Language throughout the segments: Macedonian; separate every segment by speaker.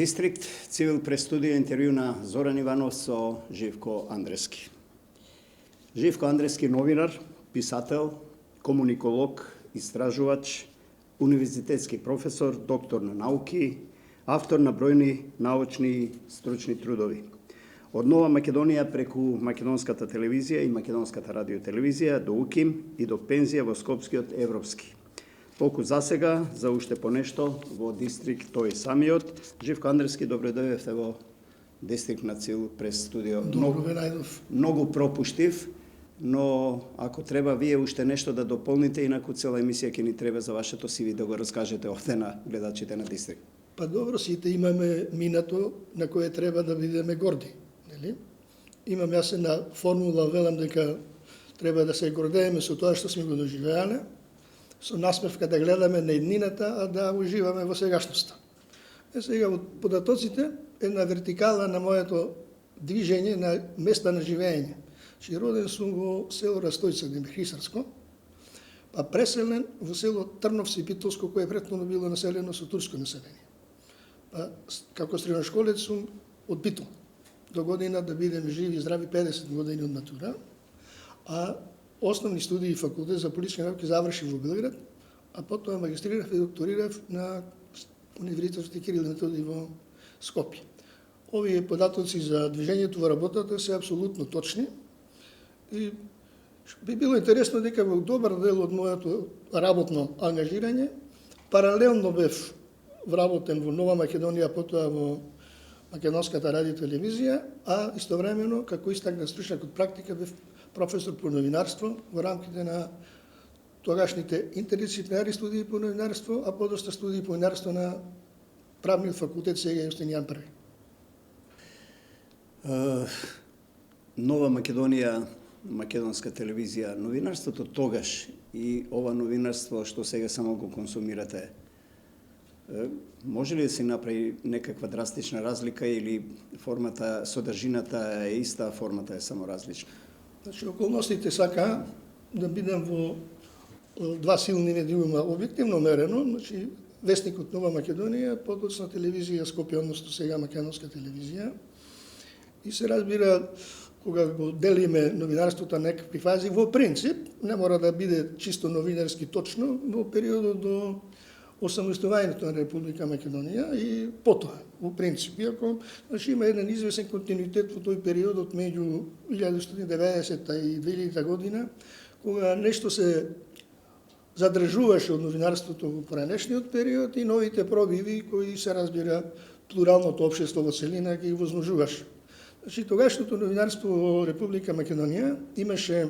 Speaker 1: Дистрикт Цивил прес студио интервју на Зоран Иванов со Живко Андрески. Живко Андрески новинар, писател, комуниколог, истражувач, универзитетски професор, доктор на науки, автор на бројни научни и стручни трудови. Од Нова Македонија преку Македонската телевизија и Македонската радиотелевизија до УКИМ и до пензија во Скопскиот Европски. Толку засега, за уште понешто во дистрикт тој самиот. Живко Андрески, добре дојдовте во дистрикт на Цивил прес студио. Многу пропуштив, но ако треба вие уште нешто да дополните, инаку цела емисија ќе ни треба за вашето CV да го раскажете овде на гледачите на дистрикт.
Speaker 2: Па добро, сите имаме минато на кое треба да бидеме горди, нели? Имам јас една формула, велам дека треба да се гордееме со тоа што сме го доживеале, со насмевка да гледаме на еднината, а да уживаме во сегашноста. Сега од податоците една вертикала на моето движење на места на живење. Роден сум во село Растојца, Хрисарско, па преселен во село Трновци Питолско, кое претходно било населено со турско население. Па како средношколец сум од Битол. До година да бидеме живи и здрави 50 години од матура, а основни студии и факултет за политички науки завршив во Белград, а потоа магистрирав и докторирав на Универзитетот Кирил и Методий во Скопје. Овие податоци за движењето во работата се апсолутно точни и би било интересно дека во добар дел од моето работно ангажирање паралелно бев вработен во Нова Македонија, потоа во Македонската радиотелевизија, а истовремено како истакнат стручњак од практика бев професор по новинарство во рамките на тогашните интердисциплинари студии по новинарство, а подоста студии по новинарство на правниот факултет сега Јустинијан I.
Speaker 1: Нова Македонија, Македонска телевизија, новинарството тогаш и ова новинарство што сега само го консумирате, може ли да се направи некаква драстична разлика или формата, содржината е иста, формата е само различна?
Speaker 2: Значи, околностите сака да бидам во два силни медиума објективно мерено, значи Вестникот Нова Македонија, подоцна телевизија Скопје, односно сега Македонска телевизија. И се разбира, кога го делиме новинарството на некакви фази, во принцип, не мора да биде чисто новинарски точно, во периодот до осамостојувањето на Република Македонија и потоа, во принцип. Иако, значи, има еден извесен континуитет во тој период од меѓу 1990 и 2000 година, кога нешто се задржуваше од новинарството во поранешниот период и новите пробиви кои се разбира плуралното општество во целина ги возможуваше. Значи, тогашното новинарство во Република Македонија имаше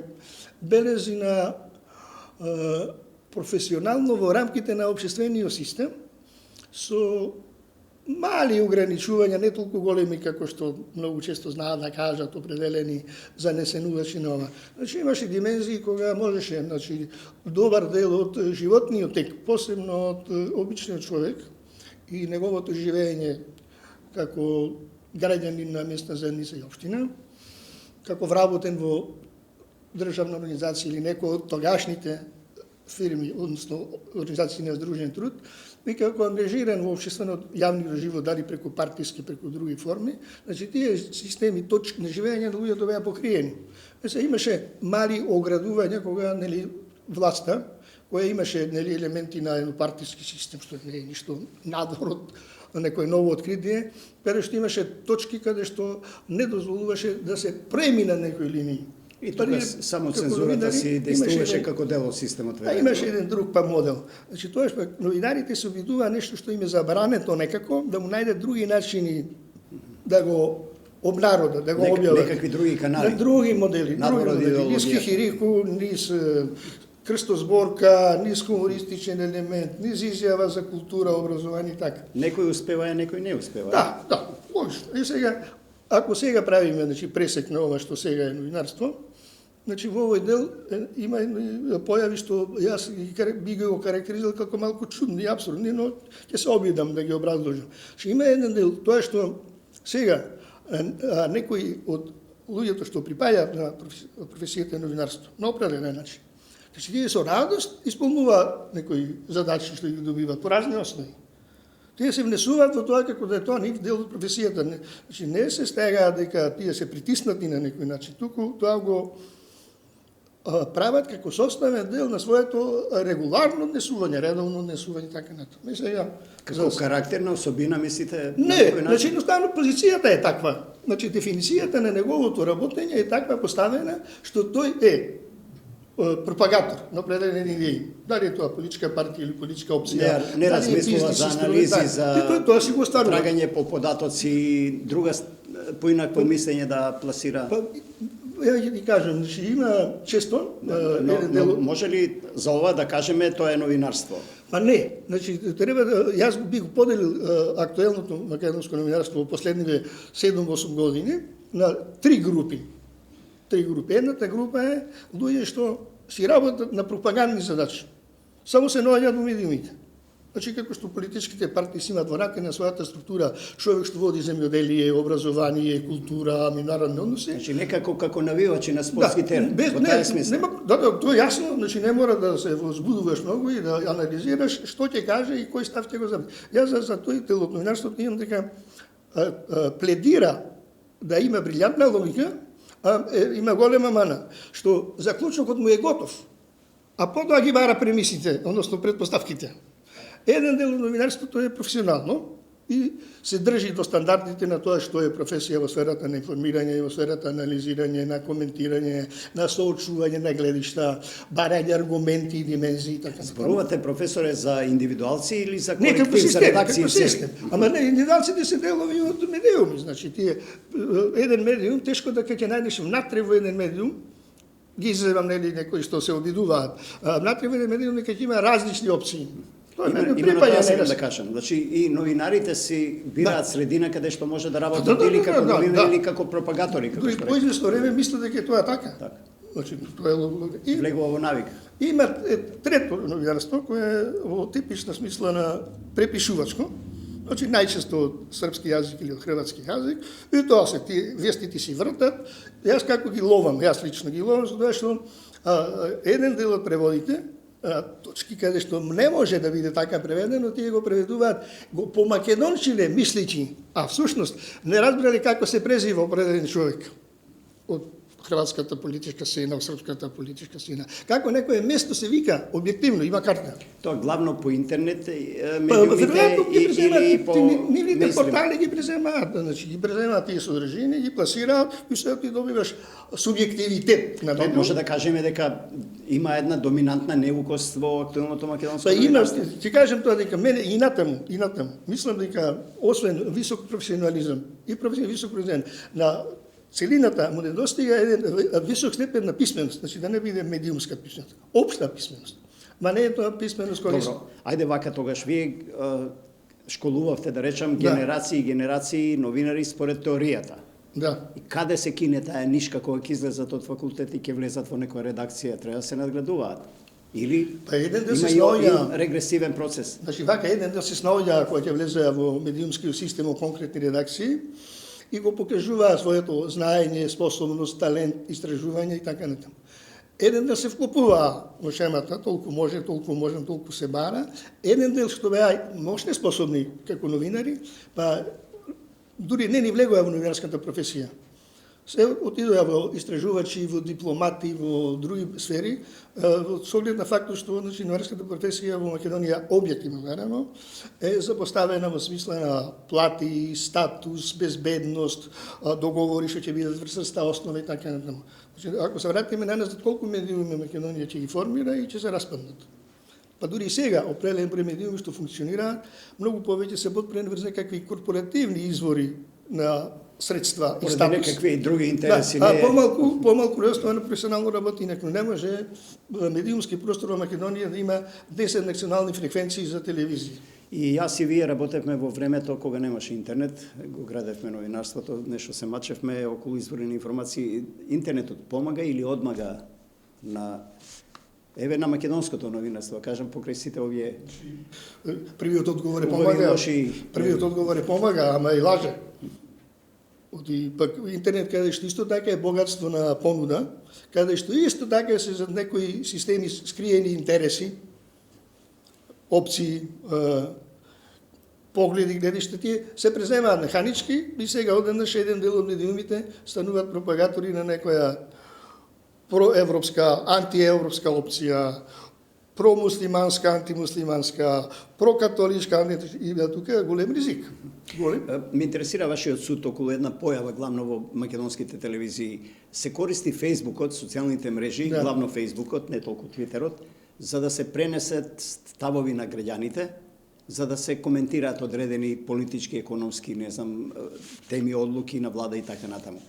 Speaker 2: белези на професионално во рамките на општествениот систем со мали ограничувања, не толку големи како што многу често знаат да кажат определени занесенувачи на ова. Значи, имаше димензии кога можеше, значи, добар дел од животниот тек, посебно од обичниот човек и неговото живење како граѓанин на местна заедница и општина, како вработен во државна организација или некој од тогашните фирми, односно организации на здружен труд, и како ангажиран во општественот јавни живот, дали преку партиски, преку други форми, значи тие системи точки на живење на луѓето беа покриени. Се имаше мали оградувања кога нели власта, која имаше нели елементи на еднопартиски систем, што не е ништо надвор од некој ново откритие, pero што имаше точки каде што не дозволуваше да се премина некои линии.
Speaker 1: И тука само цензурата си действуваше како дел од системот.
Speaker 2: А имаше еден друг модел. Значи тоа што новинарите се обидува нешто што им е забрането некако, да му најдат други начини да го обнародат, да го објават.
Speaker 1: Некакви други канали.
Speaker 2: На други модели, низ хихирику, низ крстозборка, низ хумористичен елемент, низ изјава за култура, образование и така.
Speaker 1: Некој успева, а некој не успева.
Speaker 2: Да, логично. И сега, ако сега правиме, значи, пресек на ова што сега е новинарство, значи во овој дел има појави што јас би го карактеризирал како малку чудни и апсурдни, но ќе се обидам да ги образложам. Има еден дел, тоа што сега некои од луѓето што припаѓаат на професијата новинарство, на определен начин, значи тие со радост исполнуваат некои задачи што ги добиваат по разни основи. Тие се внесуваат во тоа како да е тоа нив дел од професијата. Значи не се стегаат дека тие се притиснати на некој начин, туку тоа го прават како составен дел на своето регуларно однесување, редовно однесување така натаму. И сега
Speaker 1: Како карактерна особина мислите?
Speaker 2: не, значи едноставно позицијата е таква. Значи дефиницијата на неговото работење е таква поставена што тој е пропагатор на определени идеи. Дали е тоа политичка партија или политичка опција,
Speaker 1: Не размислува за анализи, за
Speaker 2: тоа си го ставува.
Speaker 1: тргање по податоци, друга поинакво мислење да пласира.
Speaker 2: Ја ќе ти кажам, значи има често
Speaker 1: Но може ли за ова да кажеме тоа е новинарство?
Speaker 2: Па не, значи треба да јас бих поделил актуелното македонско новинарство во последниве 7-8 години на три групи. Едната група е луѓе што си работат на пропагандни задачи. Само се наоѓаат во медиумите. Значи, како што политичките партии си имат во рака на својата структура, човек што води земјоделие, образование, култура, меѓународни односи.
Speaker 1: Значи некако како навивачи на спортски терен. Во тај смисла.
Speaker 2: Тоа е јасно, значи не мора да се возбудуваш многу и да анализираш што ќе каже и кој став ќе го земе. Јас за тој дел од новинарството имам дека пледира да има брилјантна логика, има голема мана, што заклучокот му е готов, а потоа ги бара премисите, односно предпоставките. Еден дел од новинарството е професионално и се држи до стандардите на тоа што е професија во сферата на информирање, во сферата на анализирање, на коментирање, на соочување на гледишта, барање аргументи и димензии и така.
Speaker 1: Зборувате, професоре, за индивидуалци или за
Speaker 2: Не, како
Speaker 1: колектив, за
Speaker 2: систем,
Speaker 1: редакции?
Speaker 2: како систем. Ама не, индивидуалците се делови од медиуми, значи тие еден медиум тешко да ќе најдеш внатре во еден медиум, ги изземам нели некои што се обидуваат. Внатре во еден медиум ќе има различни опции.
Speaker 1: Именно тоа сакам да кажам. Значи и новинарите си бираат средина каде што може да работат или како новинari или како пропагатори, како што
Speaker 2: По известно време мисле дека е тоа така. Значи тоа е
Speaker 1: влегува во навик.
Speaker 2: Има трето новинарство кое е во типична смисла на препишувачко. Значи најчесто од српски јазик или од хрватски јазик, и тоа се тие вестите си вртат. Јас како ги ловам, јас лично ги ловам, затоа што еден дел од преводите точки каде што не може да биде така преведено, тие го преведуваат по македончиле мисличи, а всушност не разбрали како се презива определен човек од хрватската политичка сцена, од српската политичка сцена. Како некое место се вика објективно, има карта.
Speaker 1: Тоа главно по интернет, медиумите или по
Speaker 2: нивните портали ги преземаат, значи ги преземаат тие содржини, ги пласираат и се ти добиваш субјективитет на медиум.
Speaker 1: Може да кажеме дека има една доминантна неукост во актуелното македонско
Speaker 2: новинарство. Ќе кажем тоа дека мене и натаму, мислам дека освен висок професионализам и висок професионализам на целината му недостига еден висок степен на писменост, значи да не биде медиумска писменост, општа писменост. Ма не е тоа писменост корисна.
Speaker 1: Добро, ајде вака тогаш вие школувавте, да речам, генерации и генерации новинари според теоријата.
Speaker 2: Да.
Speaker 1: И каде се кине таа нишка кога ќе излезат од факултет и ќе влезат во некоја редакција, треба да се надградуваат. Или
Speaker 2: еден дел
Speaker 1: има
Speaker 2: се
Speaker 1: и регресивен процес.
Speaker 2: Значи вака еден дел се снаоѓа кога ќе влезеа во медиумскиот систем во конкретни редакции и го покажуваа своето знаење, способност, талент, истражување и така натаму. Еден дел се вклопуваа во шемата, толку може, толку се бара. Еден дел што беа мощни способни како новинари, па дури не ни влегоа во новинарската професија. Се отидоа во истражувачи, во дипломати, во други сфери, со оглед на фактот што новинарската професија во Македонија објективно наравно е запоставена во смисла на плати, статус, безбедност, договори што ќе бидат врсста основа и така натаму. Значи, ако се вратиме назад, колку медиуми Македонија ќе ги формира и ќе се распаднат. Па дури и сега, определен број медиуми што функционираат, многу повеќе се подпрени врз некакви корпоративни извори на средства и статус.
Speaker 1: Некакви други интереси.
Speaker 2: Помалку на професионално работи, инаку не може медиумски простор во Македонија да има 10 национални фреквенции за телевизија.
Speaker 1: И јас и вие работевме во времето кога немаше интернет, го градевме новинарството, нешто се мачевме околу извори на информации. Интернетот помага или одмага на на македонското новинарство, кажам, покрај сите овие...
Speaker 2: Првиот одговор е помага, ама и лаже. Пак интернет каде што исто така е богатство на понуда, каде што исто така се за некои системи скриени интереси, опции, погледи, гледиште тие се преземаат механички и сега одеднаш еден дел од медиумите стануваат пропагатори на некоја проевропска, антиевропска опција, промуслиманска, антимуслиманска, прокатоличка, и тука е голем ризик. Голем.
Speaker 1: Ме интересира вашиот суд околу една појава главно во македонските телевизии. Се користи Фејсбукот, социјалните мрежи,
Speaker 2: Да.
Speaker 1: главно Фејсбукот, не толку Твитерот, за да се пренесат ставови на граѓаните, за да се коментираат одредени политички, економски, не знам, теми, одлуки на влада и така натаму.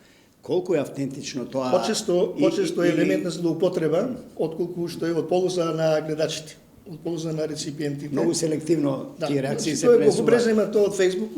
Speaker 1: Колку е автентично тоа?
Speaker 2: Почесто е елемент на злоупотреба, отколку што е од полза на гледачите, од полза на реципиентите.
Speaker 1: Многу селективно тие реакции се
Speaker 2: Тоа го
Speaker 1: пресуваат.
Speaker 2: презема тоа од Facebook,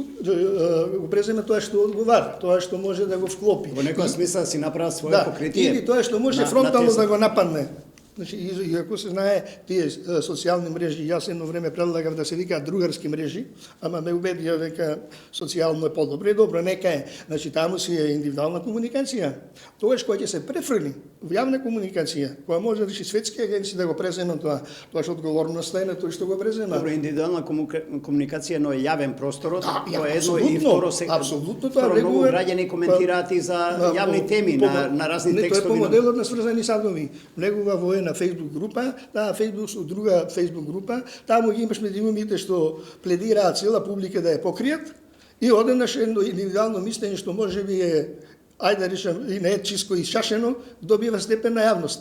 Speaker 2: го презема тоа што одговара, тоа што може да го вклопи.
Speaker 1: Во некоја смисла си направа свое покритие.
Speaker 2: Или тоа што може
Speaker 1: на
Speaker 2: фронтално
Speaker 1: теза.
Speaker 2: да го нападне. Значи, и ако се знае тие социјални мрежи, јас едно време предлагав да се викаат другарски мрежи, ама ме убедија дека социјално е подобро. Добро, нека е. Значи, таму си е индивидуална комуникација. Тогаш кога ќе се префрли во јавна комуникација, која може да светски агенции да го преземат тоа што одговорноста е на тој што го презема.
Speaker 1: Добро, индивидуална комуникација, но е јавен просторот,
Speaker 2: Да,
Speaker 1: тоа е едно
Speaker 2: апсолутно,
Speaker 1: и второ се.
Speaker 2: апсолутно тоа
Speaker 1: Второ, многу
Speaker 2: влегува-
Speaker 1: граѓани коментираат и за јавни теми на разни
Speaker 2: Тоа е по
Speaker 1: текстови.
Speaker 2: моделот на сврзани садови. Влегува во една Facebook група, таа Facebook со друга Facebook група, таму ги имаш медиумите што пледираат цела публика да ја покријат и одеднаш едно индивидуално мислење што можеби е, ајде да речем, и не е чисто ишашено, добива степен на јавност.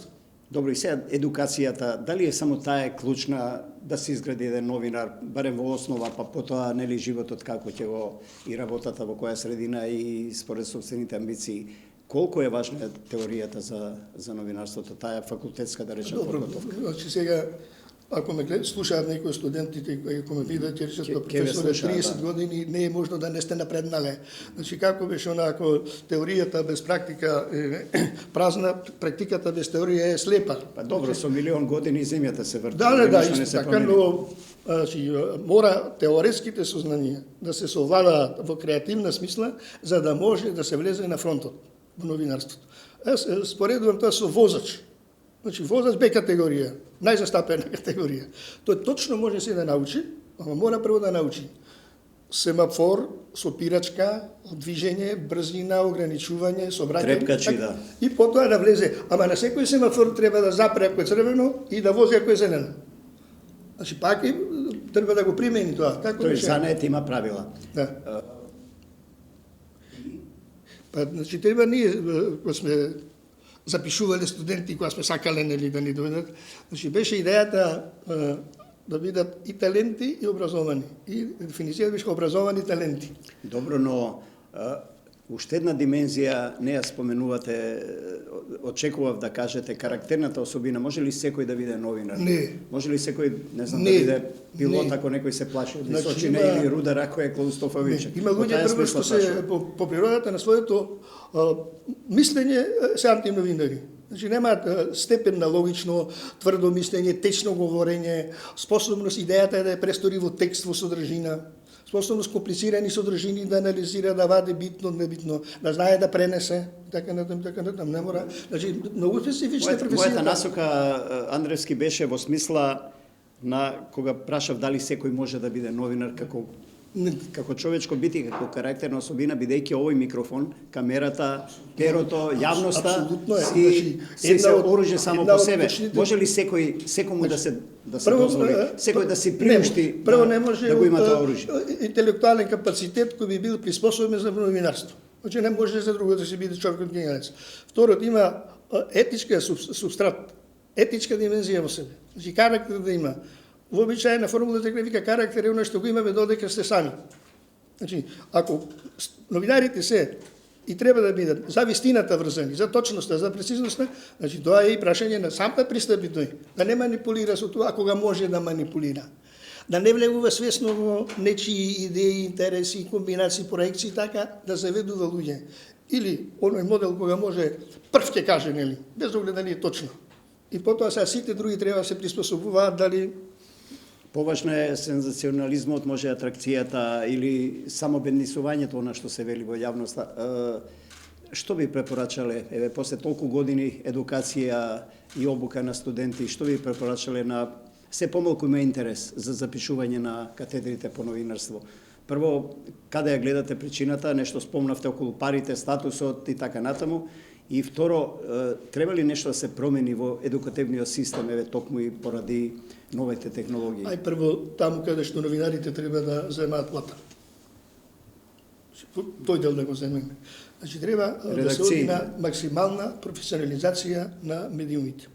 Speaker 1: Добро, и сега едукацијата, дали е само таа е клучна да се изгради еден новинар, барем во основа, па потоа нели животот како ќе го и работата во која средина и според собствените амбиции. Колку е важна теоријата за новинарството, таа факултетска да речем
Speaker 2: Добро,
Speaker 1: подготовка?
Speaker 2: значи сега ако ме слушаат некои студентите кои ако ме видат ќе речат
Speaker 1: Ќе ве
Speaker 2: професоре
Speaker 1: слушаат,
Speaker 2: 30
Speaker 1: да.
Speaker 2: години не е можно да не сте напреднале. Значи како беше онако теоријата без практика е празна, практиката без теорија е слепа.
Speaker 1: Па добро, со милион години земјата се врти.
Speaker 2: Да,
Speaker 1: ништо не
Speaker 2: исто
Speaker 1: се
Speaker 2: така,
Speaker 1: промени.
Speaker 2: но значи, мора теоретските сознања да се совладаат во креативна смисла за да може да се влезе на фронтот во новинарството. Јас споредувам тоа со возач. Значи, возач Б категорија, најзастапена категорија. Тој точно може се да научи, ама мора прво да научи семафор, сопирачка, движење, брзина, ограничување, собраќање.
Speaker 1: Трепкачи, да.
Speaker 2: И потоа да влезе. Ама на секој семафор треба да запре ако е црвено и да вози ако е зелено. Значи, пак и треба да го примени тоа. Како
Speaker 1: Тој
Speaker 2: беше?
Speaker 1: занет има правила.
Speaker 2: Да. Па, значи, треба ние, кога сме запишувале студенти, кога сме сакале нели да ни доведат, значи беше идејата да бидат и таленти и образовани. И дефиницијата беше образовани таленти.
Speaker 1: Добро, но уште една димензија не ја споменувате, очекував да кажете карактерната особина. Може ли секој да биде новинар?
Speaker 2: Не.
Speaker 1: Може ли секој, не знам,
Speaker 2: Не.
Speaker 1: да биде пилот
Speaker 2: Не.
Speaker 1: ако некој се плаши од
Speaker 2: Значи,
Speaker 1: височина
Speaker 2: има-
Speaker 1: или рудар ако е клаустрофобичен?
Speaker 2: Има
Speaker 1: Во
Speaker 2: луѓе
Speaker 1: таа
Speaker 2: прво
Speaker 1: смисла
Speaker 2: што се
Speaker 1: прашувам.
Speaker 2: по природата на своето мислење се антиновинари. Значи немаат степен на логично, тврдо мислење, течно говорење, способност идејата е да ја престори во текст, во содржина, способност комплицирани содржини да анализира, да вади битно, небитно, да знае да пренесе, така натам, не мора. Значи многу специфична
Speaker 1: Мојата
Speaker 2: професија.
Speaker 1: насока, Андревски, беше во смисла на кога прашав дали секој може да биде новинар како човечко бити, како карактерна особина, бидејќи овој микрофон, камерата, перото, јавноста
Speaker 2: Апсолутно е.
Speaker 1: си
Speaker 2: Значи,
Speaker 1: се оружје само
Speaker 2: една
Speaker 1: по
Speaker 2: од
Speaker 1: себе.
Speaker 2: почните-
Speaker 1: Може ли секому да се
Speaker 2: Прво,
Speaker 1: дозволи, секој да си
Speaker 2: не,
Speaker 1: приушти
Speaker 2: прво не може
Speaker 1: да го има
Speaker 2: од,
Speaker 1: тоа оружје?
Speaker 2: интелектуален капацитет кој би бил приспособен за новинарство. Значи не може за друго да се биде човек од гениалец. Второто има етичка субстрат, етичка димензија во себе. Значи карактер да има. Вообичаена формулата дека вика карактер е оно што го имаме додека сте сами. Значи, ако новинарите се и треба да бидат за вистината врзани, за точноста, за прецизноста, значи тоа е и прашање на сам да пристапи тој, да не манипулира со тоа кога може да манипулира. Да не влегува свесно во нечии идеи, интереси, комбинации, проекции, така да заведува луѓе. Или оној модел кога може прв ќе каже, нели, без оглед дали е точно. И потоа сега сите други треба да се приспособуваат дали
Speaker 1: Поважно е сензационализмот, може атракцијата или самобеднисувањето на што се вели во јавноста. Што би препорачале, еве, после толку години едукација и обука на студенти, што би препорачале на се помалку има интерес за запишување на катедрите по новинарство? Прво, каде ја гледате причината, нешто спомнавте околу парите, статусот и така натаму. И второ, треба ли нешто да се промени во едукативниот систем, еве токму и поради новите технологии?
Speaker 2: Ај прво, таму каде што новинарите треба да земаат плата. Тој дел да го земеме. Значи, треба да се оди на максимална професионализација на медиумите.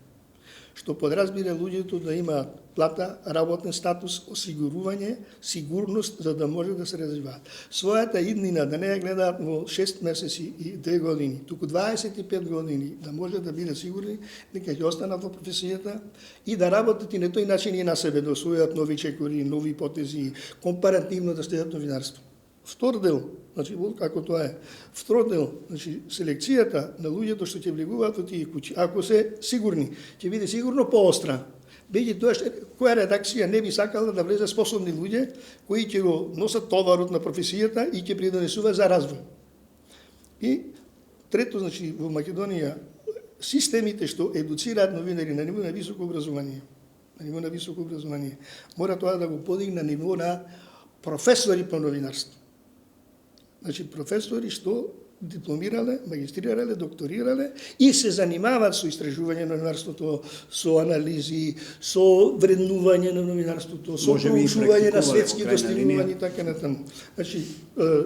Speaker 2: Што подразбира луѓето да имаат плата, работен статус, осигурување, сигурност за да може да се развиваат. Својата иднина да не ја гледаат во 6 месеци и 2 години, туку 25 години да може да биде сигурни дека ќе останат во професијата и да работат и на тој начин и на себе, да освојат нови чекори, нови потези, компаративно да следат новинарство. Втор дел, значи како тоа е. Втор дел, значи селекцијата на луѓето што ќе влегуваат во тие куќи, ако се сигурни, ќе биде сигурно поостра. Бејќи тоа што која редакција не би сакала да влезе способни луѓе кои ќе го носат товарот на професијата и ќе придонесува за развој. И трето, значи во Македонија системите што едуцираат новинари на ниво на високо образование, мора тоа да го подигне на ниво на професори по новинарство. Значи професори што дипломирале, магистрирале, докторирале и се занимаваат со истражување на новинарството, со анализи, со вреднување на новинарството, со проучување на светски достигнувања и така натаму. Значи,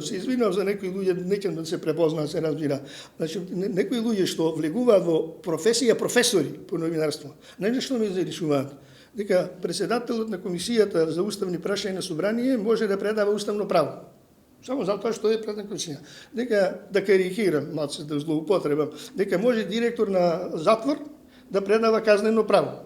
Speaker 2: се извинувам за некои луѓе, неќам да се препознаат, се разбира. Значи, некои луѓе што влегуваат во професија професори по новинарство, нешто ми заришуваат дека председателот на комисијата за уставни прашања на собрание може да предава уставно право. Само затоа што е пред комисија. Дека, да карикирам, малце да злоупотребам, дека може директор на затвор да предава казнено право.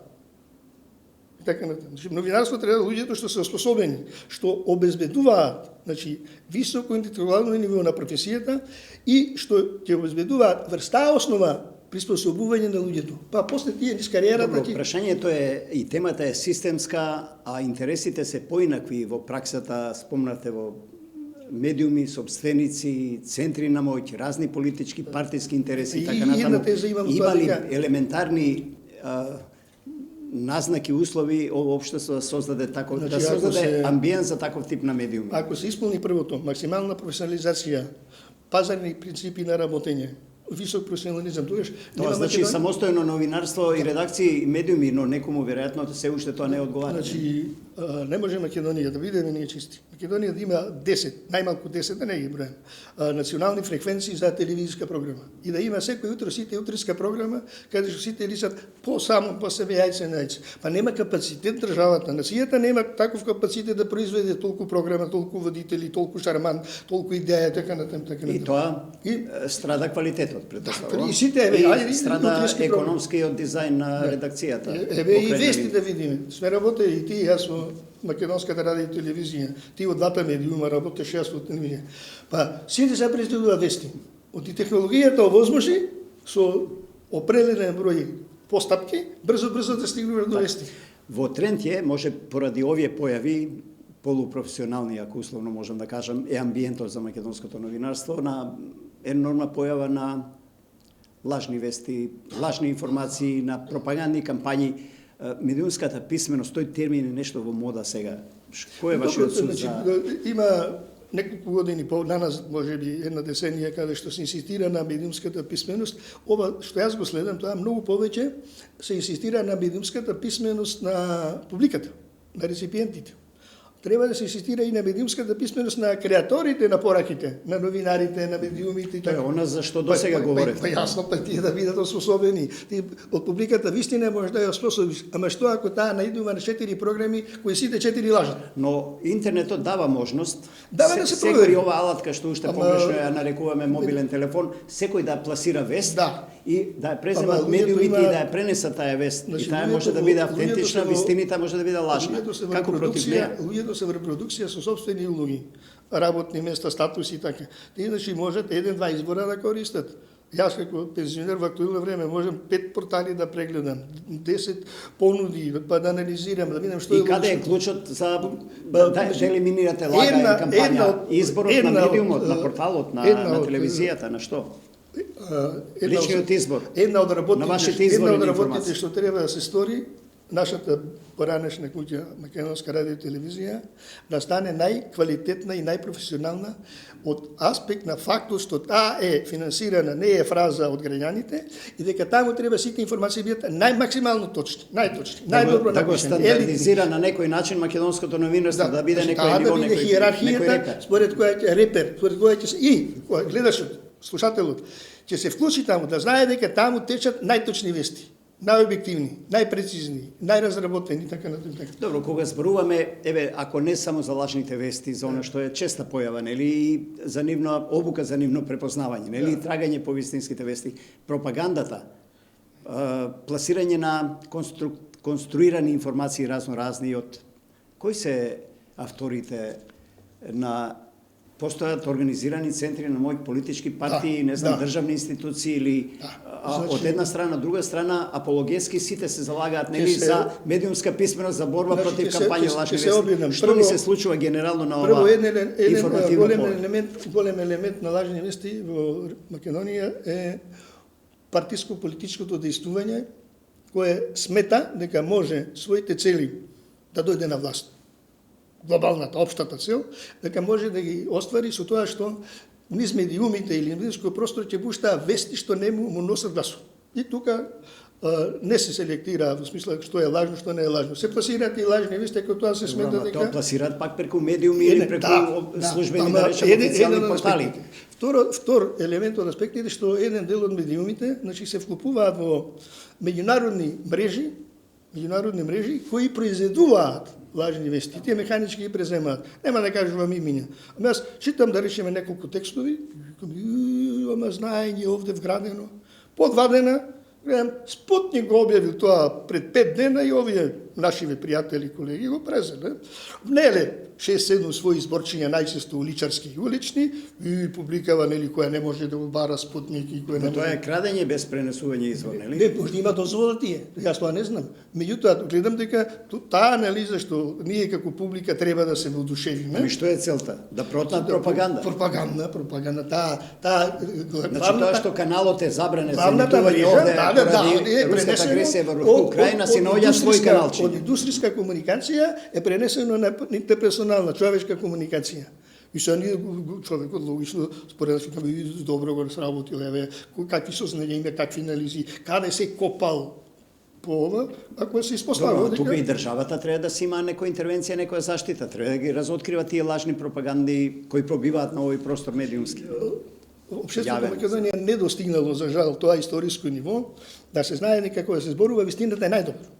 Speaker 2: Така натаму. Значи, новинарство треба луѓето што се способени, што обезбедуваат, значи, високо интелектуално ниво на професијата и што ќе обезбедуваат врста основа приспособување на луѓето. Па после тие низ кариерата.
Speaker 1: Добро, прашањето е и темата е системска, а интересите се поинакви во праксата, спомнате во медиуми, собственици, центри на моќ, разни политички, партиски интереси и така натаму. Има ли елементарни назнаки, услови ово општество да создаде таков, значи, да создаде амбиент за таков тип на медиуми?
Speaker 2: Ако се исполни првото, максимална професионализација, пазарни принципи на работење, висок професионализам,
Speaker 1: тоа значи самостојно новинарство и редакции и медиуми, но некому веројатно се уште тоа не одговара.
Speaker 2: Значи, не може Македонија да бидеме ние чисти. Македонија да има 10, најмалку 10, да не ги бројам, национални фреквенции за телевизиска програма. И да има секој утро сите утреска програма, каде што сите лисат по себе јајце на јајце. Па нема капацитет државата, нацијата нема таков капацитет да произведе толку програма, толку водители, толку шарман, толку идеја, така натаму, така натаму.
Speaker 1: И тоа страда квалитетот, претпоставувам.
Speaker 2: И сите,
Speaker 1: страда економскиот дизајн на редакцијата.
Speaker 2: Еве и вести да видиме. Сме работели и ти и јас во Македонската радио и телевизија. Ти од двата медиума работеш, јас во телевизија. Па сите се представува вести. Од технологијата овозможи со определен број постапки брзо да стигнува до вести.
Speaker 1: Во тренд е, може поради овие појави полупрофесионални, ако условно можам да кажам, е амбиентот за македонското новинарство на енормна појава на лажни вести, лажни информации, на пропагандни кампањи. Медиумската писменост, тој термин е нешто во мода сега. Кој е вашиот суд за...
Speaker 2: Има неколку години по данас, можеби една десенија, каде што се инсистира на медиумската писменост. Ова што јас го следам, тоа многу повеќе се инсистира на медиумската писменост на публиката, на реципиентите. Треба да се инсистира и на медиумската писменост на креаторите на пораките, на новинарите, на медиумите и така.
Speaker 1: Тоа е она за што досега говоревте.
Speaker 2: Па јасно, па тие да бидат освободени. Ти од публиката вистина можеш да ја освободиш, ама што ако таа наидува на 4 програми кои сите 4 лажат?
Speaker 1: Но интернетот дава можност.
Speaker 2: Дава да се провери.
Speaker 1: Секој ова алатка што уште погрешно ја нарекуваме мобилен телефон, секој да пласира вест.
Speaker 2: Да.
Speaker 1: И да ја преземат медиумите и да ја пренесат таа вест. И таа може да биде автентична, вистината може да биде лажна. Како против неа?
Speaker 2: Луѓето се во репродукција со сопствени улоги, работни места, статуси и така. Тие значи можат 1-2 избора да користат. Јас како пензионер во актуелно време можам 5 портали да прегледам, 10 понуди, па да анализирам, да видам што е.
Speaker 1: И каде е клучот за да елиминирате лага и кампања? Изборот на медиумот, на порталот, на телевизијата, на што? Личниот избор.
Speaker 2: Една од работите што треба да се стори, нашата поранешна куќа Македонска радио и телевизија да стане најквалитетна и најпрофесионална од аспект на фактот што таа е финансирана, не е фраза од граѓаните и дека таму треба сите информации бидат најмаксимално точни, најточни, најдобро
Speaker 1: да го
Speaker 2: напишани.
Speaker 1: стандардизира на некој начин македонското новинарство, да биде некој ниво,
Speaker 2: да биде
Speaker 1: некој
Speaker 2: хиерархијата,
Speaker 1: репер.
Speaker 2: според која ќе репер, според која ќе се и гледашот, слушателот ќе се вклучи таму да знае дека таму течат најточни вести, најобјективни, најпрецизни, најразработени така натаму.
Speaker 1: Добро, кога зборуваме, еве, ако не само за лажните вести, за она што е честа појава, нели, и за нивна обука, за нивно препознавање, нели, и трагање по вистинските вести, пропагандата, пласирање на конструирани информации разни од кои се авторите на постојат организирани центри на мои политички партии, не знам, државни институции или од една страна, друга страна, апологетски сите се залагаат нели за медиумска писменост, за борба против кампања лажни вести. Што ми се случува генерално на ова информативно поле?
Speaker 2: Голем елемент на лажни вести во Македонија е партиско-политичкото дејствување кое смета дека може своите цели да дојде на власт. Глобалната, општата цел, дека може да ги оствари со тоа што низ медиумите или медиумскиот простор ќе пуштаа вести што не му носат гласот. И тука не се селектира во смисла што е лажно, што не е лажно. Се пласираат и лажни вести, како тоа се смета дека
Speaker 1: тоа пласираат пак преку медиуми или преку службени да речеме официјални портали.
Speaker 2: Втор елемент од аспектите што еден дел од медиумите, значи се вклупуваат во меѓународни мрежи кои произведуваат лажни вести. Тие механички ги преземаат. Нема да кажувам имиња. Ама јас читам да речеме неколку текстови, ама знаење овде вградено. По 2 дена, гледам, Спутник го објавил тоа пред 5 дена и овие нашиве пријатели, колеги го презеле. Внеле 6-7 своји зборчиња, најчесто уличарски и улични, и публикава, нели, која не може да го бара Спутник и која не
Speaker 1: тоа е крадење без пренесување извор, нели?
Speaker 2: Не, може има дозвола тие. Јас тоа не знам. Меѓутоа, гледам дека таа анализа што ние како публика треба да се воодушевиме.
Speaker 1: Ами што е целта? Да протнат пропаганда.
Speaker 2: Пропаганда, таа
Speaker 1: значи тоа што каналот е забранет за
Speaker 2: главната
Speaker 1: емитување
Speaker 2: мрежа,
Speaker 1: овде, руската агресија врву Украина, си наоѓа свој каналчиња.
Speaker 2: Од индустријска комуникација е пренесено на интерперсонална човечка комуникација. И са ние човекот логично според што добро го сработил, еве какви сознања, какви анализи, каде се копал по ова, ако се испоставува дека
Speaker 1: тука и државата треба да си има некоја интервенција, некоја заштита, треба да ги разоткрива тие лажни пропаганди кои пробиваат на овој простор медиумски.
Speaker 2: Општеството Македонија не достигнало за жал тоа историско ниво да се знае дека кога се зборува вистината е најдобро.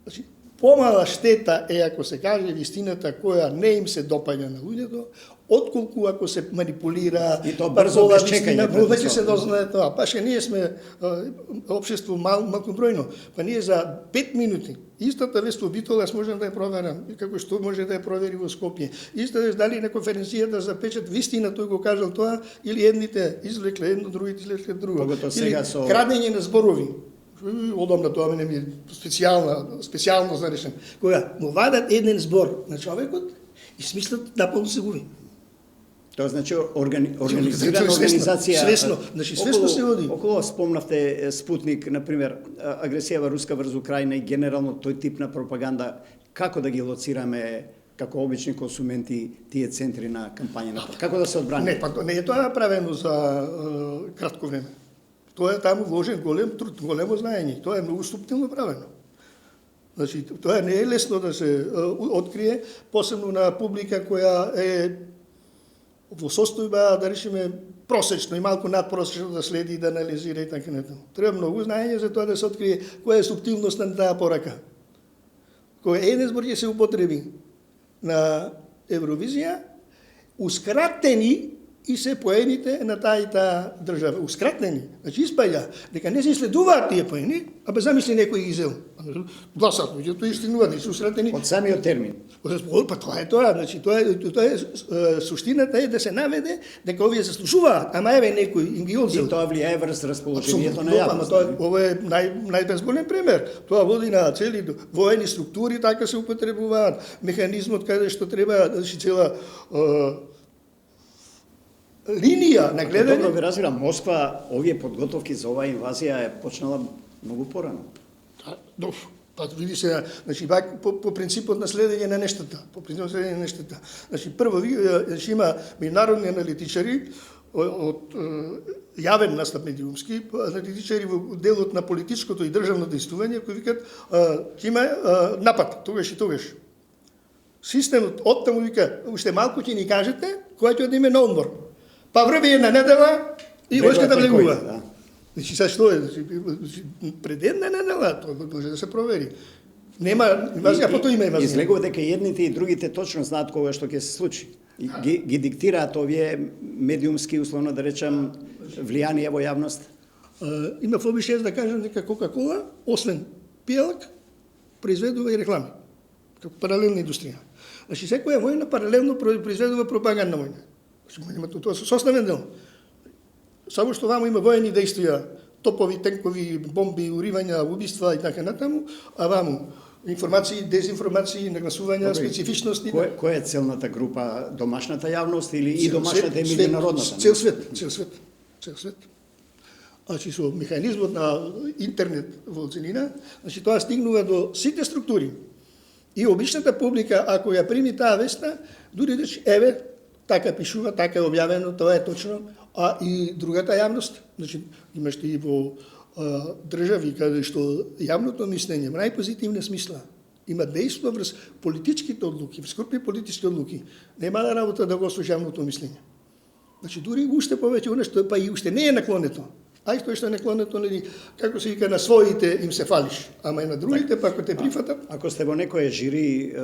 Speaker 2: Значи, помала штета е ако се каже вистината која не им се допаѓа на луѓето, отколку ако се манипулира
Speaker 1: и тоа брзо без чекање.
Speaker 2: Веќе се дознае тоа. Па ше ние сме општество малкобројно. Па ние за 5 минути истата вест во Битол јас можам да ја проверам, како што може да ја провери во Скопје. Исто е дали на конференцијата запечат вистина тој го кажал тоа или едните извлекле едно, другите извлекле друго. Или крадење на зборови. Одамна тоа мене ми е специјално за речем. Кога му вадат еден збор на човекот и смислат наполно се губи.
Speaker 1: Тоа значи организирана организација.
Speaker 2: Свесно, значи свесно се води.
Speaker 1: Околу спомнавте Спутник, например, агресијава руска врз Украина и генерално тој тип на пропаганда, како да ги лоцираме како обични консументи тие центри на кампања, како да се одбрани?
Speaker 2: Не, па не е тоа направено за кратко време. Тоа е таму вложен голем труд, големо знаење. Тоа е многу суптилно правено. Значи, тоа не е лесно да се открие, посебно на публика која е во состојба, да речеме, просечно и малку надпросечно да следи, да анализира и така натаму. Треба многу знаење за тоа да се открие која е суптилност на таа порака. Кој еден збор ќе се употреби на Евровизија, ускратени и се поените на таа и таа држава. Ускратени. Значи испаѓа дека не се следуваат тие поени, а без замисли некој ги зел. Гласат, меѓутоа истинуваат, не се ускратени.
Speaker 1: Од самиот термин.
Speaker 2: Па тоа е тоа, значи тоа е суштината е да се наведе дека овие заслужуваат, ама еве некој им ги одзел.
Speaker 1: И тоа влијае врз расположението на јавност.
Speaker 2: Ова е најбезболен пример. Тоа води на цели воени структури, така се употребуваат, механизмот каде што треба, значи цела линија на гледање.
Speaker 1: Добро ви разбирам, Москва овие подготовки за оваа инвазија е почнала многу порано.
Speaker 2: Па види се, значи по принципот на следење на нештата, Значи прво значи има меѓународни аналитичари од јавен настап медиумски, аналитичари во делот на политичкото и државно действување кои викаат ќе има напад тогаш и тогаш. Системот оттаму вика уште малку ќе ни кажете кога ќе одиме на одмор. Па врви една недела и војската влегува. Значи, сега што е? Пред една недела, тоа може да се провери. Нема, потоа има.
Speaker 1: Излегува дека едните и другите точно знаат кога што ќе се случи. Ги диктираат овие медиумски, условно да речам, влијанија во јавност.
Speaker 2: Има обичај да кажам дека Кока-кола, освен пијалак, произведува и реклами. Како паралелна индустрија. Значи, секоја војна паралелно произведува пропагандна војна. Значи, тоа со основен дел. Само што вамо има воени действија, топови, тенкови, бомби, уривања, убиства и така натаму, а вамо информации, дезинформации, нагласувања, специфичности.
Speaker 1: Која е целната група? Домашната јавност или и домашната и меѓународната?
Speaker 2: Цел свет. Значи со механизмот на интернет во целина, значи тоа стигнува до сите структури. И обичната публика, ако ја прими таа веста, дури рече, еве, така пишува, така е објавено, тоа е точно, а и другата јавност, значи имаш и во држави каде што јавното мислење во најпозитивна смисла има дејство врз политичките одлуки, врз крупни политички одлуки, нема да работа да го слуша јавното мислење. Значи дури уште повеќе оно што па и уште не е наклонето. Ај тоа што е наклонето, нели, како се вика, на своите им се фалиш, ама и на другите па ако те прифатат.
Speaker 1: Ако сте во некое жири,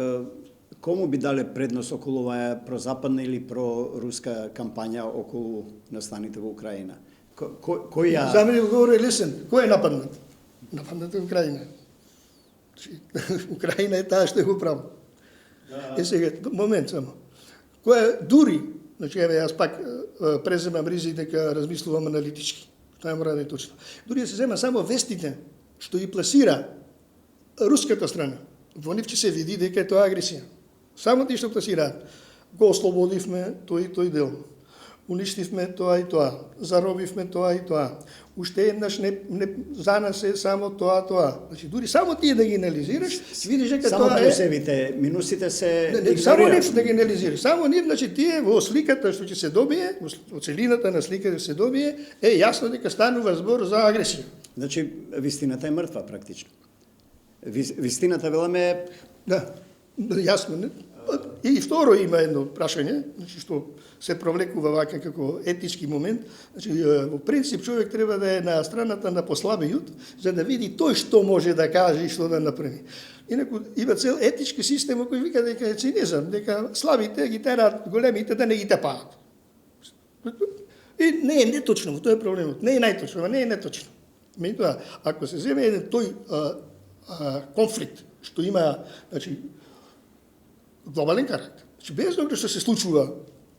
Speaker 1: кому би дале предност околу оваа прозападна или проруска кампања околу настаните во Украина? Кој ја...
Speaker 2: За мене говори лесен. Кој е нападнат? Нападнат е Украина. Украина е таа што го прави. Е сега, момент само. Кој е дури, значи еве јас пак преземам ризи дека размислувам аналитички. Тоа мора да е точно. Дури се зема само вестите што ги пласира руската страна. Во нив ќе се види дека е тоа агресија. Само ти што пласираат. Го ослободивме тој и тој дел. Уништивме тоа и тоа, заробивме тоа и тоа. Уште еднаш за нас е само тоа. Значи дури само ти да ги анализираш, видиш дека
Speaker 1: само
Speaker 2: тоа е
Speaker 1: плюсевите, минусите се игнорираат.
Speaker 2: Само нив да ги анализираш. Само нив, значи тие во сликата што ќе се добие, во целината на сликата се добие, е јасно дека станува збор за агресија.
Speaker 1: Значи вистината е мртва практично. Вистината веламе
Speaker 2: да, јасно, не? И второ има едно прашање, значи што се провлекува вака како етички момент. Значи во принцип човек треба да е на страната на послабиот, за да види тој што може да каже и што да направи. Инаку има цел етички систем кој вика дека е цинизам, дека слабите ги тераат големите да не ги тепаат. И не е неточно, тоа е проблемот. Не е најточно, не е неточно. Меѓутоа, ако се земе еден тој конфликт што има, значи, глобален карактер. Значи, без оглед што се случува,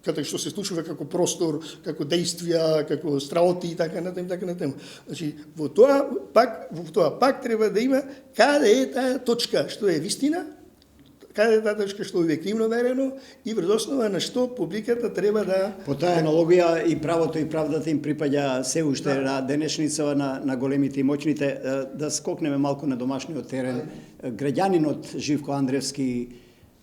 Speaker 2: каде што се случува како простор, како действија, како страоти и така натаму. Значи, во тоа пак треба да има каде е таа точка што е вистина, каде е таа точка што е објективно верено и врз основа на што публиката треба да...
Speaker 1: По таа аналогија и правото и правдата им припаѓа се уште на денешница на големите и моćните. Да скокнеме малку на домашниот терен. Граѓанинот Живко Андревски,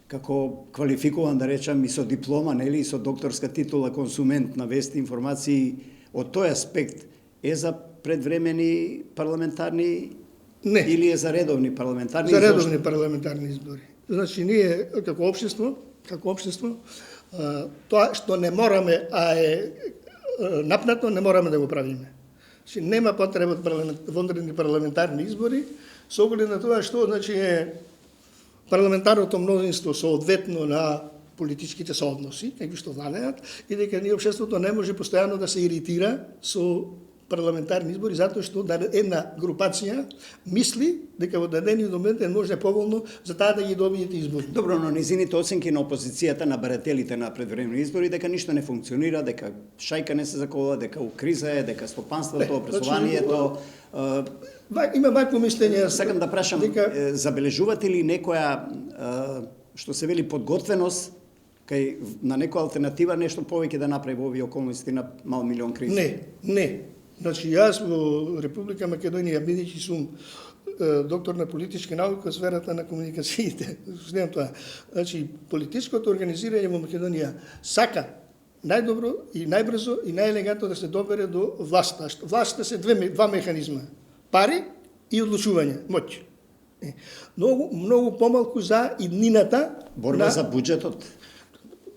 Speaker 1: како квалификуван, да речам, и со диплома, нели, и со докторска титула, консумент на вести, информации, од тој аспект е за предвремени парламентарни
Speaker 2: Не.
Speaker 1: Или е за редовни парламентарни
Speaker 2: избори? За редовни парламентарни избори. Значи, ние како општество, тоа што не мораме, а е напнато, не мораме да го правиме. Значи, нема потреба од вонредни парламентарни избори, со оглед на тоа што, значи, е парламентарното мнозинство соодветно на политичките соодноси, какви што владеат, и дека ние општеството не може постојано да се иритира со парламентарни избори, затоа што една групација мисли дека во дадениот момент е може поволно за таа да ги добиете избори.
Speaker 1: Добро, но низините оценки на опозицијата, на барателите на предвремени избори, дека ништо не функционира, дека шајка не се заколува, дека у криза е, дека стопанството, образованието...
Speaker 2: Има вакво мислење.
Speaker 1: Сакам да прашам, забележувате ли некоја, што се вели, подготвеност кај на некоја алтернатива нешто повеќе да направи во овие околности на мал милион криза?
Speaker 2: Не. Значи, јас во Република Македонија, бидејќи сум доктор на политички науки во сферата на комуникациите. Следам тоа. Значи, политичкото организирање во Македонија сака најдобро и најбрзо и најелегантно да се добере до власта. Власта се два механизма. Пари и одлучување, моќ. Многу помалку за иднината.
Speaker 1: Борба за буџетот.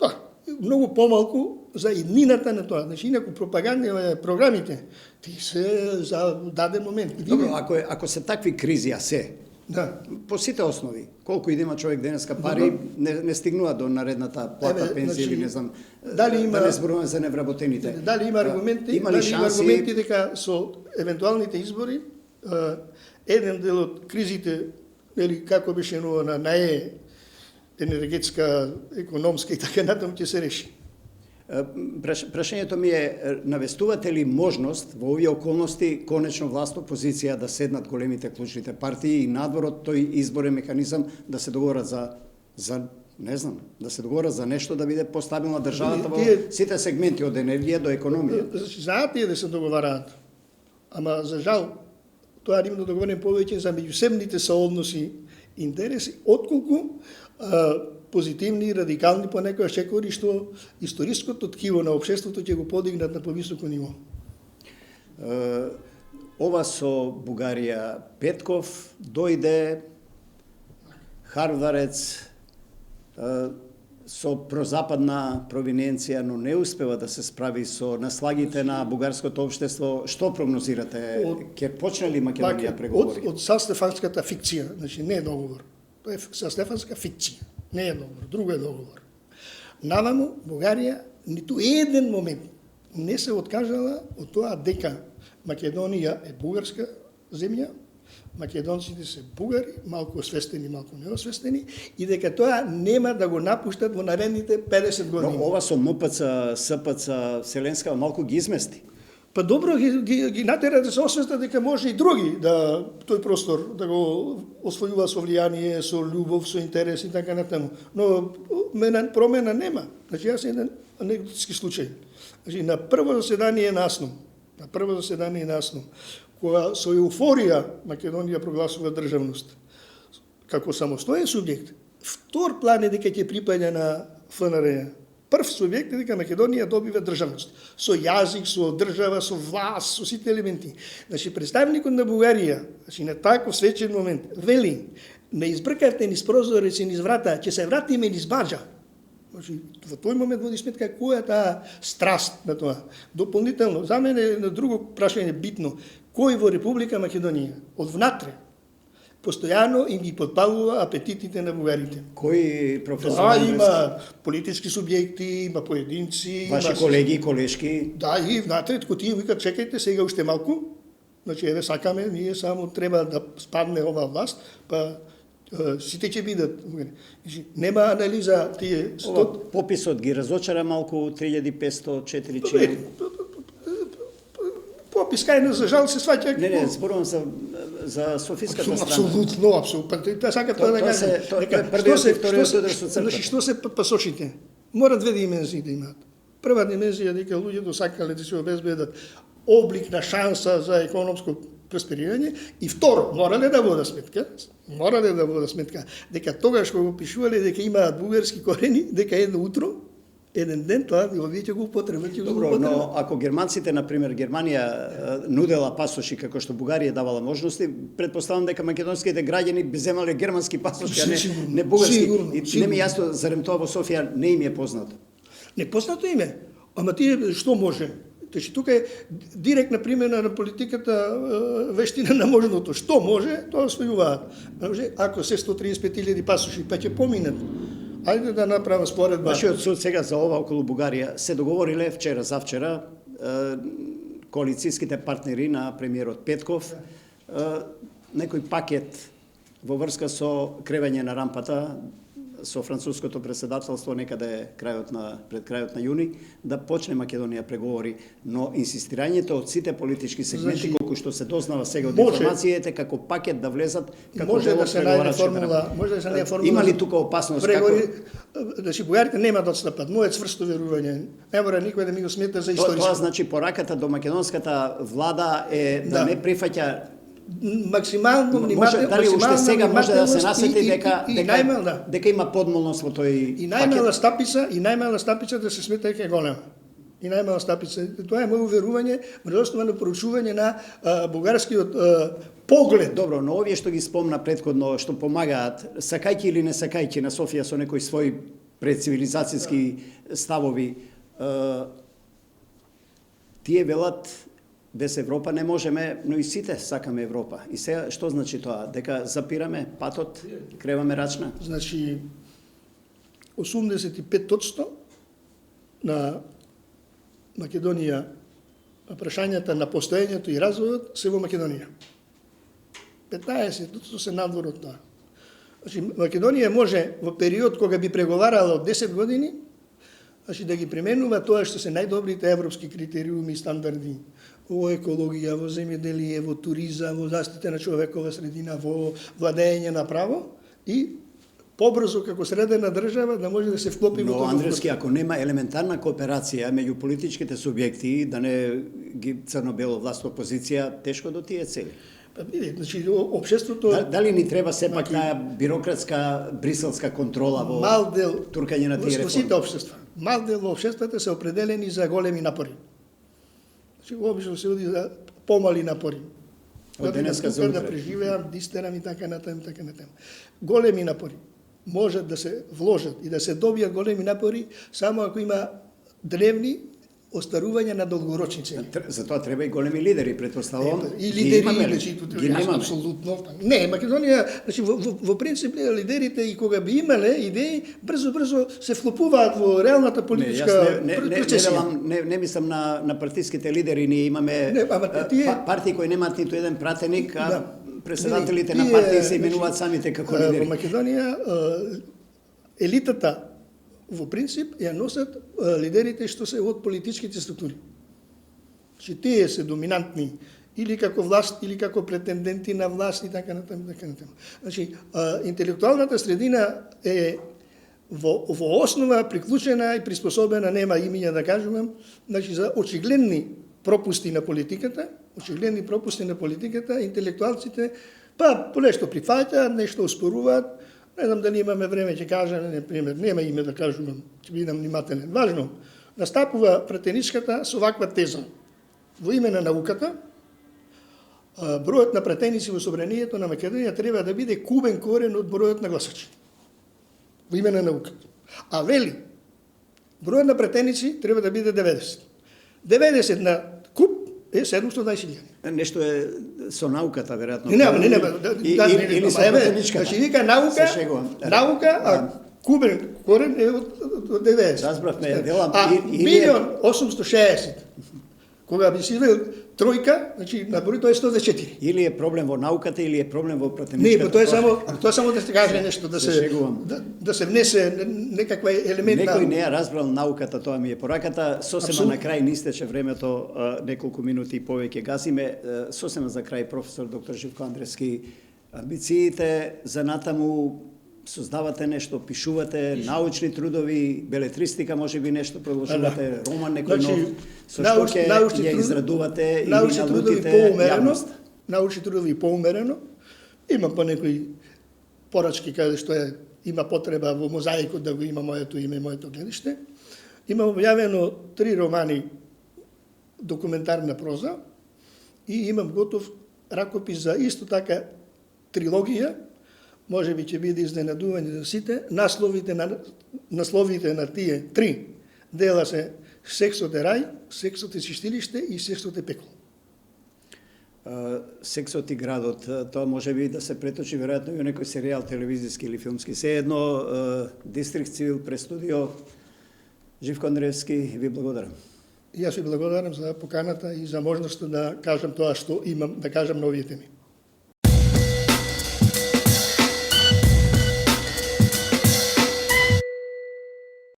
Speaker 2: Да, многу помалку за иднината на тоа. Значи, инаку пропаганда програмите, ти се за даден момент.
Speaker 1: Добро, ако се такви кризи, а се,
Speaker 2: да.
Speaker 1: По сите основи, колку и да има човек денеска пари, не стигнува до наредната плата, пензија или не знам,
Speaker 2: дали има,
Speaker 1: да не зборуваме за невработените.
Speaker 2: Дали има аргументи,
Speaker 1: има ли шанси...
Speaker 2: аргументи дека со евентуалните избори, еден дел од кризите, или како беше на енергетска, економска и така натаму ќе се реши.
Speaker 1: Прашањето ми е, навестувате ли можност во овие околности конечно власт опозиција да седнат големите клучните партии и надвор од тој изборен механизам да се договорат за не знам, да се договорат за нешто да биде постабилна државата во сите сегменти од енергија до економија?
Speaker 2: Знаат тие да се договараат, ама за жал тоа нема да договорим повеќе за меѓусебните соодноси интереси, отколку позитивни и радикални понекогаш чекори што историското ткиво на општеството ќе го подигнат на повисоко ниво.
Speaker 1: Ова со Бугарија Петков дојде харварец со прозападна провиненција, но не успева да се справи со наслагите на бугарското општество. Што прогнозирате? Ќе почне ли Македонија преговори?
Speaker 2: Од Сан-Стефанската фикција, значи не е договор. Тоа е Сан-Стефанска фикција. Не е договор, друго е договор. Наваму, Бугарија ниту еден момент не се откажала од тоа дека Македонија е бугарска земја, македонците се бугари, малку освестени, малку неосвестени, и дека тоа нема да го напуштат во наредните 50 години.
Speaker 1: Но ова со МПЦ, СПЦ, Вселенска малку ги измести.
Speaker 2: Па добро ги натера да се освестат дека може и други да тој простор да го освојува со влијание, со љубов, со интерес и така натаму. Но промена нема. Значи јас еден анегдотски случај. Значи на прво заседание на АСНУМ, кога со еуфорија Македонија прогласува државност како самостоен субјект, втор план е дека ќе припаѓа на ФНР. Прв субјект е дека Македонија добива државност. Со јазик, со држава, со власт, со сите елементи. Значи, представникот на Бугарија, значи, на таков свечен момент, вели, не избркавте низ прозорец и низ врата, ќе се вратиме низ баџа. Значи, во тој момент води сметка која е таа страст на тоа. Дополнително, за мене на друго прашање битно, кој во Република Македонија, од внатре, постојано им ги подпалува апетитите на бугарите.
Speaker 1: Кои професори?
Speaker 2: Има политички субјекти, има поединци,
Speaker 1: ваши колеги и колешки.
Speaker 2: Да, и внатре тие викат чекајте сега уште малку. Значи еве сакаме, ние само треба да спадне ова власт, па сите ќе бидат. Значи нема анализа тие
Speaker 1: пописот ги разочара малку 3500 4 члени.
Speaker 2: Попис кај за жал се сваќа.
Speaker 1: Не, зборувам за софиската страна.
Speaker 2: Апсолутно. Таа сака тоа да каже.
Speaker 1: Тоа е првиот и вториот удар со црта.
Speaker 2: Значи што се пасошите? Мора две димензии да имаат. Прва димензија дека луѓето сакале да се обезбедат облик на шанса за економско просперирање и второ, морале да водат сметка дека тогаш кога го пишувале дека имаат бугарски корени, дека едно утро еден ден тоа овие ќе го употребат.
Speaker 1: Добро, но ако германците, например, Германија нудела пасоши како што Бугарија давала можности, предпоставам дека македонските граѓани би земале германски пасоши, а не бугарски.
Speaker 2: Сигурно.
Speaker 1: Не ми јасно, зарем тоа во Софија не им е познато.
Speaker 2: Не познато им е, ама тие што може? Значи, тука е директна примена на политиката вештина на можното. Што може, тоа освојуваат. Ако се 135.000 пасоши, па ќе поминат. Ајде да направам споредба.
Speaker 1: Вашиот суд сега за ова околу Бугарија се договориле вчера, завчера, коалицијските партнери на премиерот Петков, некој пакет во врска со кревање на рампата со француското председателство некаде пред крајот на јуни, да почне Македонија преговори, но инсистирањето од сите политички сегменти, колку што се дознава сега од информациите, како пакет да влезат, како
Speaker 2: може да се најде формула,
Speaker 1: Има ли тука опасност?
Speaker 2: Значи, бугарите нема да отстапат. Моје цврсто верување. Не мора никој да ми го смета за историско.
Speaker 1: Тоа значи пораката до македонската влада е да не прифаќа
Speaker 2: максимално внимателно,
Speaker 1: дали уште сега може да се насети дека дека има подмолност во тој
Speaker 2: и најмала стапица да се смета дека е голема. И најмала стапица. Тоа е моје уверување, врз основа на проучување на бугарскиот поглед.
Speaker 1: Добро, но овие што ги спомна претходно, што помагаат, сакајќи или не сакајќи на Софија со некои своји предцивилизацијски ставови, тие велат без Европа не можеме, но и сите сакаме Европа. И сега што значи тоа? Дека запираме патот, креваме рачна?
Speaker 2: Значи 85% на Македонија, прашањата на постоењето и развојот се во Македонија. 15% се надвор од тоа. Значи, Македонија може во период кога би преговарала од 10 години, значи да ги применува тоа што се најдобрите европски критериуми и стандарди во екологија, во земјоделие, во туризам, во заштита на човекова средина, во владење на право и побрзо како средена држава да може да се вклопи во
Speaker 1: тоа. Но Андрески, ако нема елементарна кооперација меѓу политичките субјекти, да не ги црно-бело власт опозиција, тешко до тие цели.
Speaker 2: Па види, значи општеството
Speaker 1: дали ни треба сепак таа бирократска бриселска контрола во туркање на тие реформи?
Speaker 2: Во сите општества. Мал дел во општествата се определени за големи напори. Значи обично се оди за помали напори.
Speaker 1: Од денеска за утре.
Speaker 2: Да преживеам, дистерам и така натаму, така натаму. Големи напори можат да се вложат и да се добијат големи напори само ако има древни остарување на долгорочни цели.
Speaker 1: За тоа треба и големи лидери, претпоставувам.
Speaker 2: И лидери, ги немаме. Апсолутно. Не, Македонија, значи во принцип лидерите и кога би имале идеи, брзо се вклопуваат во реалната политичка процесија.
Speaker 1: Не мислам на партиските лидери, ние имаме партии кои немаат ниту еден пратеник, а председателите на партии се именуваат самите како лидери.
Speaker 2: Во Македонија елитата во принцип ја носат лидерите што се од политичките структури. Че тие се доминантни или како власт, или како претенденти на власт и така натаму, така натаму. Значи, интелектуалната средина е во основа приклучена и приспособена, нема имиња да кажувам, значи за очигледни пропусти на политиката, интелектуалците понешто прифаќаат, нешто оспоруваат. Не знам дали имаме време, ќе кажам, например, нема име да кажувам, ќе бидам внимателен. Важно, настапува пратеничката со ваква теза. Во име на науката, бројот на пратеници во собранието на Македонија треба да биде кубен корен од бројот на гласачи. Во име на науката. А вели, бројот на пратеници треба да биде 90. 90 на куп е 720.000.
Speaker 1: Нешто е со науката, веројатно.
Speaker 2: Или со пратеничката. Значи, вика наука, а кубен корен е од 90.
Speaker 1: Разбравме, велам.
Speaker 2: А 1.860.000. Кога би си вел тројка, значи на број тоа е 104.
Speaker 1: Или е проблем во науката, или е проблем во пратеничката.
Speaker 2: Не, тоа е само да се каже нешто, да се внесе некаква елемент.
Speaker 1: Некој не ја разбрал науката, тоа ми е пораката. Сосема на крај не истече времето, неколку минути и повеќе газиме. Сосема за крај, професор доктор Живко Андрески, амбициите за натаму создавате нешто, пишувате научни трудови, белетристика, можеби нешто продолжувате, роман некој нов, со што ќе ја израдувате и налутите јавност.
Speaker 2: Научни трудови поумерено, има по некои порачки каде што има потреба во мозаикот да го има моето име, моето гледиште. Има објавено 3 романи документарна проза и имам готов ракопис за исто така трилогија. Може би ќе биде изненадување за сите. Насловите на тие 3 дела се Сексот е рај, Сексот е чистилиште и Сексот е пекол.
Speaker 1: Сексот и градот, тоа може би да се преточи веројатно и во некој серијал телевизиски или филмски. Се едно, Дистрикт Цивил пред студио, Живко Андреевски, ви благодарам.
Speaker 2: Јас ви благодарам за поканата и за можноста да кажам тоа што имам да кажам на овие теми.